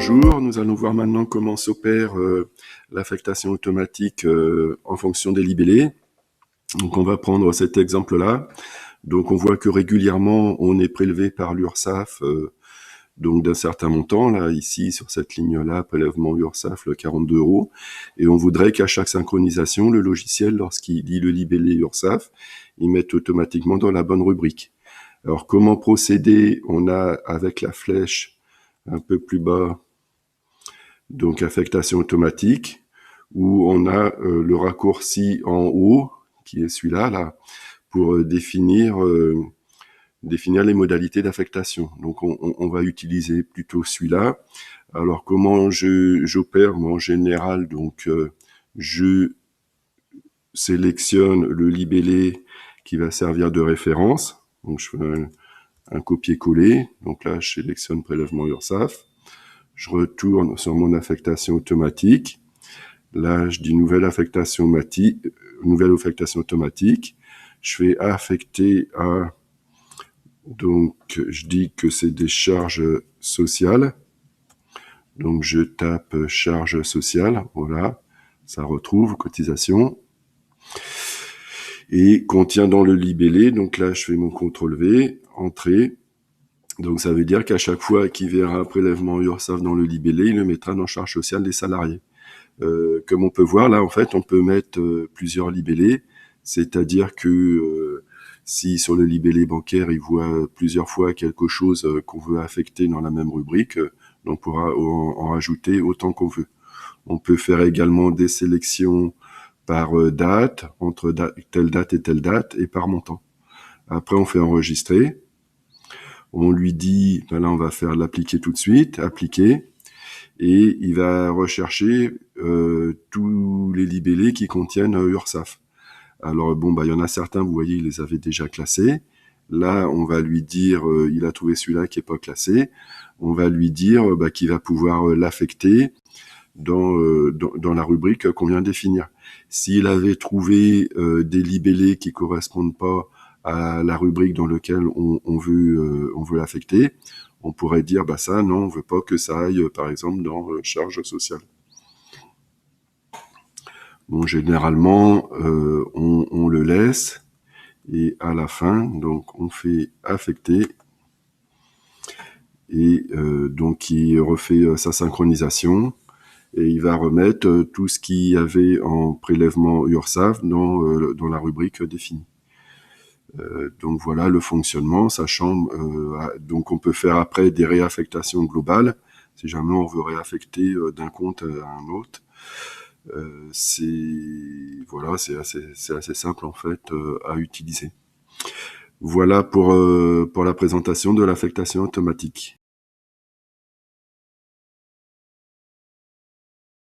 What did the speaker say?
Bonjour, nous allons voir maintenant comment s'opère l'affectation automatique en fonction des libellés. Donc on va prendre cet exemple-là. Donc on voit que régulièrement on est prélevé par l'URSSAF donc d'un certain montant, là ici sur cette ligne-là, prélèvement URSSAF, le 42 €, et on voudrait qu'à chaque synchronisation, le logiciel, lorsqu'il lit le libellé URSSAF, il mette automatiquement dans la bonne rubrique. Alors comment procéder? On a avec la flèche un peu plus bas, donc affectation automatique, où on a le raccourci en haut, qui est celui-là, là, pour définir les modalités d'affectation. Donc on va utiliser plutôt celui-là. Alors comment j'opère? Moi en général, donc je sélectionne le libellé qui va servir de référence. Donc je fais un copier-coller. Donc là je sélectionne prélèvement URSSAF. Je retourne sur mon affectation automatique. Là, je dis nouvelle affectation automatique. Je fais affecter à, donc je dis que c'est des charges sociales. Donc je tape charges sociales, voilà, ça retrouve cotisation. Et contient dans le libellé, donc là je fais mon CTRL-V, entrée. Donc ça veut dire qu'à chaque fois qu'il verra un prélèvement URSSAF dans le libellé, il le mettra dans charge sociale des salariés. Comme on peut voir là, en fait, on peut mettre plusieurs libellés, c'est-à-dire que si sur le libellé bancaire, il voit plusieurs fois quelque chose qu'on veut affecter dans la même rubrique, on pourra en rajouter autant qu'on veut. On peut faire également des sélections par date, entre telle date et telle date, et par montant. Après, on fait enregistrer. On lui dit, ben là, on va faire l'appliquer tout de suite, appliquer, et il va rechercher tous les libellés qui contiennent URSSAF. Alors bon, bah il y en a certains, vous voyez, il les avait déjà classés. Là, on va lui dire, il a trouvé celui-là qui est pas classé. On va lui dire qu'il va pouvoir l'affecter dans la rubrique qu'on vient de définir. S'il avait trouvé des libellés qui correspondent pas à la rubrique dans laquelle on veut l'affecter, on pourrait dire, bah ça, non, on veut pas que ça aille, par exemple, dans charge sociale. Bon, généralement, on le laisse, et à la fin, donc, on fait affecter, et donc, il refait sa synchronisation, et il va remettre tout ce qu'il y avait en prélèvement URSSAF dans la rubrique définie. Donc voilà le fonctionnement, sachant donc on peut faire après des réaffectations globales, si jamais on veut réaffecter d'un compte à un autre. C'est assez simple en fait à utiliser. Voilà pour la présentation de l'affectation automatique.